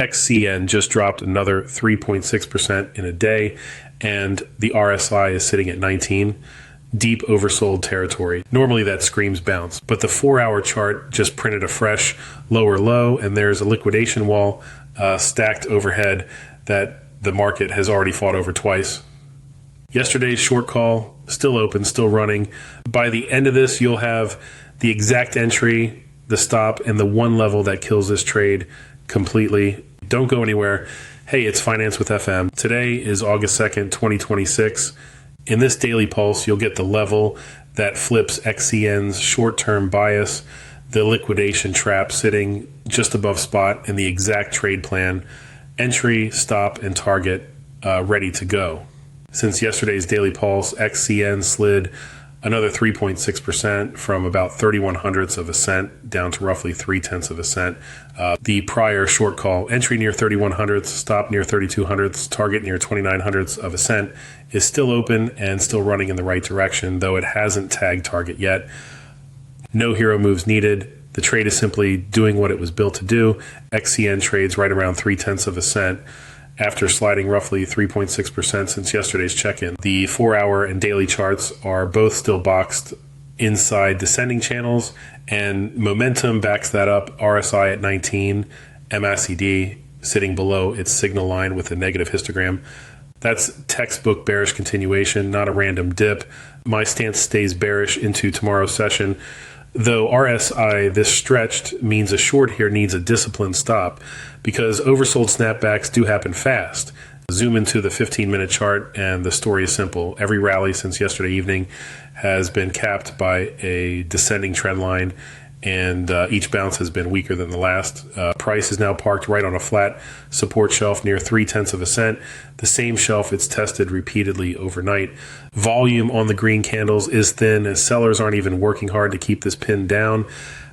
XCN just dropped another 3.6% in a day, and the RSI is sitting at 19. Deep oversold territory. Normally that screams bounce, but the 4-hour chart just printed a fresh lower low, and there's a liquidation wall stacked overhead that the market has already fought over twice. Yesterday's short call still open, still running. By the end of this, you'll have the exact entry, the stop, and the one level that kills this trade completely. Don't go anywhere. Hey, it's Finance with FM. Today is August 2nd, 2026. In this daily pulse, you'll get the level that flips XCN's short-term bias, the liquidation trap sitting just above spot, and the exact trade plan, entry, stop, and target ready to go. Since yesterday's daily pulse, XCN slid another 3.6% from about 0.31 of a cent down to roughly 0.3 of a cent. The prior short call, entry near 0.31, stop near 0.32, target near 0.29 of a cent, is still open and still running in the right direction, though it hasn't tagged target yet. No hero moves needed. The trade is simply doing what it was built to do. XCN trades right around 0.3 of a cent. After sliding roughly 3.6% since yesterday's check-in. The 4-hour and daily charts are both still boxed inside descending channels, and momentum backs that up. RSI at 19, MACD sitting below its signal line with a negative histogram. That's textbook bearish continuation, not a random dip. My stance stays bearish into tomorrow's session. Though RSI this stretched means a short here needs a disciplined stop, because oversold snapbacks do happen fast. Zoom into the 15-minute chart and the story is simple. Every rally since yesterday evening has been capped by a descending trend line, and each bounce has been weaker than the last. Price is now parked right on a flat support shelf near 0.3 of a cent, the same shelf it's tested repeatedly overnight. Volume on the green candles is thin, as sellers aren't even working hard to keep this pin down.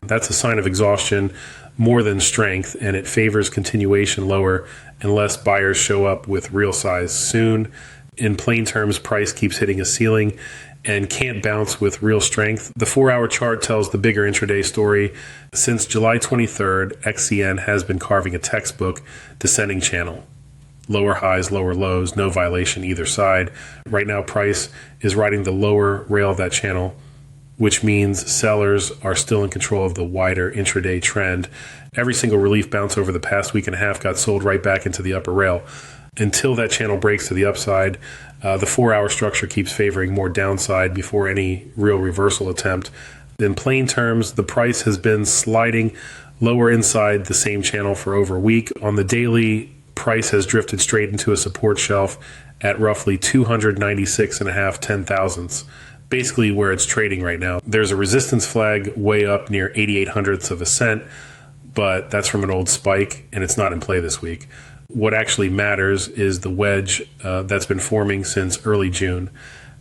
That's a sign of exhaustion more than strength, and it favors continuation lower unless buyers show up with real size soon. In plain terms, price keeps hitting a ceiling and can't bounce with real strength. The 4-hour chart tells the bigger intraday story. Since July 23rd, XCN has been carving a textbook descending channel. Lower highs, lower lows, no violation either side. Right now, price is riding the lower rail of that channel, which means sellers are still in control of the wider intraday trend. Every single relief bounce over the past week and a half got sold right back into the upper rail. Until that channel breaks to the upside, the 4-hour structure keeps favoring more downside before any real reversal attempt. In plain terms, the price has been sliding lower inside the same channel for over a week. On the daily, price has drifted straight into a support shelf at roughly 296.5 ten-thousandths, basically where it's trading right now. There's a resistance flag way up near 0.88 of a cent, but that's from an old spike, and it's not in play this week. What actually matters is the wedge that's been forming since early June.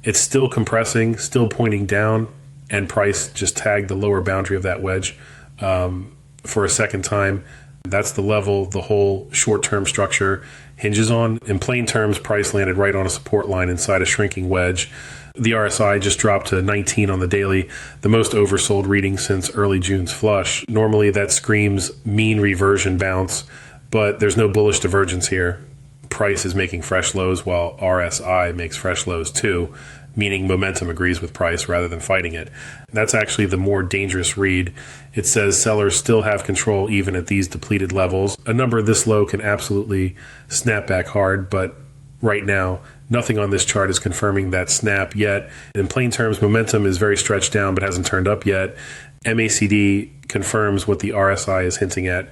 It's still compressing, still pointing down, and price just tagged the lower boundary of that wedge for a second time. That's the level the whole short-term structure hinges on. In plain terms, price landed right on a support line inside a shrinking wedge. The RSI just dropped to 19 on the daily, the most oversold reading since early June's flush. Normally that screams mean reversion bounce, but there's no bullish divergence here. Price is making fresh lows while RSI makes fresh lows too, meaning momentum agrees with price rather than fighting it. That's actually the more dangerous read. It says sellers still have control even at these depleted levels. A number this low can absolutely snap back hard, but right now, nothing on this chart is confirming that snap yet. In plain terms, momentum is very stretched down but hasn't turned up yet. MACD confirms what the RSI is hinting at.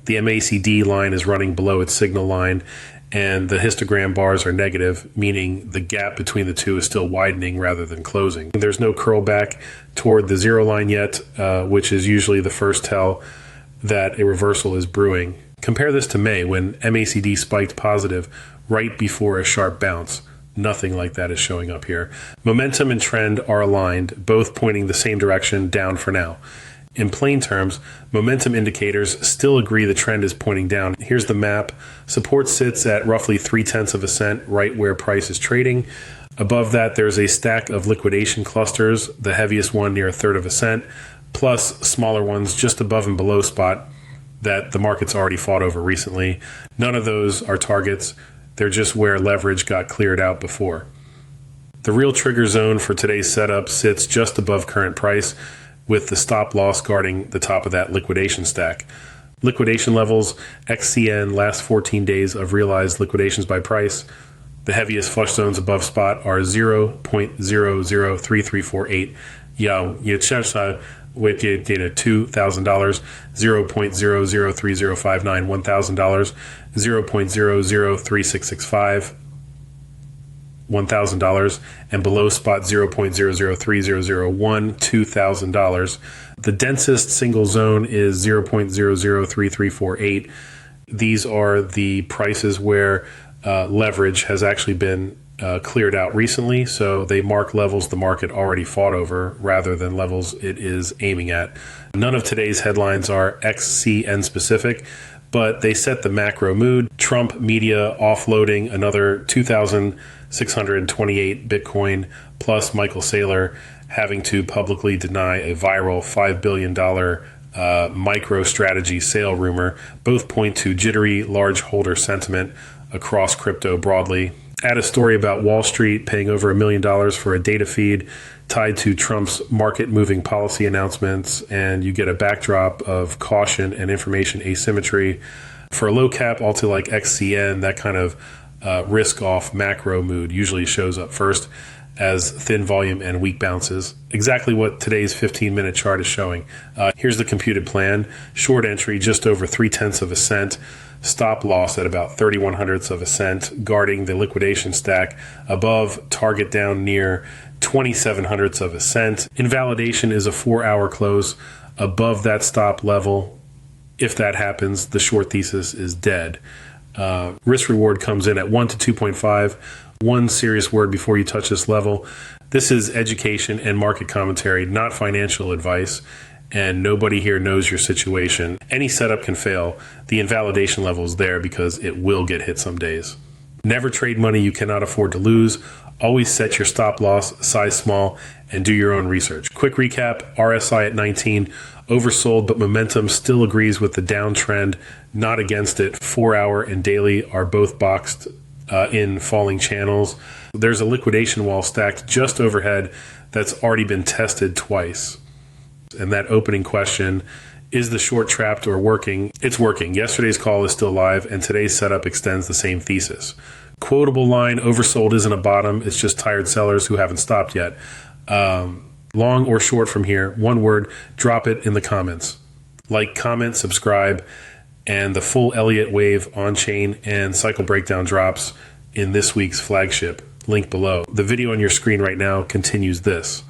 The MACD line is running below its signal line, and the histogram bars are negative, meaning the gap between the two is still widening rather than closing. There's no curl back toward the zero line yet, which is usually the first tell that a reversal is brewing. Compare this to May, when MACD spiked positive right before a sharp bounce. Nothing like that is showing up here. Momentum and trend are aligned, both pointing the same direction, down for now. In plain terms, momentum indicators still agree the trend is pointing down. Here's the map. Support sits at roughly 0.3 of a cent, right where price is trading. Above that, there's a stack of liquidation clusters, the heaviest one near 1/3 of a cent, plus smaller ones just above and below spot. that the market's already fought over recently. None of those are targets. They're just where leverage got cleared out before. The real trigger zone for today's setup sits just above current price, with the stop loss guarding the top of that liquidation stack. Liquidation levels, XCN last 14 days of realized liquidations by price. The heaviest flush zones above spot are 0.003348. Yeah, you check with $2,000, 0.003059, $1,000, 0.003665, $1,000, and below spot 0.003001, $2,000. The densest single zone is 0.003348. These are the prices where leverage has actually been cleared out recently, so they mark levels the market already fought over rather than levels it is aiming at. None of today's headlines are XCN specific, but they set the macro mood. Trump media offloading another 2,628 Bitcoin, plus Michael Saylor having to publicly deny a viral $5 billion MicroStrategy sale rumor. Both point to jittery large holder sentiment across crypto broadly. Add a story about Wall Street paying over $1 million for a data feed tied to Trump's market-moving policy announcements, and you get a backdrop of caution and information asymmetry. For a low cap alto like XCN, that kind of risk-off macro mood usually shows up first as thin volume and weak bounces. Exactly what today's 15-minute chart is showing. Here's the computed plan. Short entry just over 0.3 of a cent. Stop loss at about 0.31 of a cent, guarding the liquidation stack above, target down near 0.27 of a cent. Invalidation is a 4-hour close above that stop level. If that happens, the short thesis is dead. Risk reward comes in at 1 to 2.5. One serious word before you touch this level. This is education and market commentary, not financial advice. And nobody here knows your situation. Any setup can fail. The invalidation level is there because it will get hit some days. Never trade money you cannot afford to lose. Always set your stop loss size small and do your own research. Quick recap, RSI at 19, oversold, but momentum still agrees with the downtrend, not against it. 4-hour and daily are both boxed in falling channels. There's a liquidation wall stacked just overhead that's already been tested twice. And that opening question, is the short trapped or working? It's working. Yesterday's call is still live, and today's setup extends the same thesis. Quotable line, oversold isn't a bottom. It's just tired sellers who haven't stopped yet. Long or short from here, one word, drop it in the comments. Like, comment, subscribe, and the full Elliott wave on-chain and cycle breakdown drops in this week's flagship. Link below. The video on your screen right now continues this.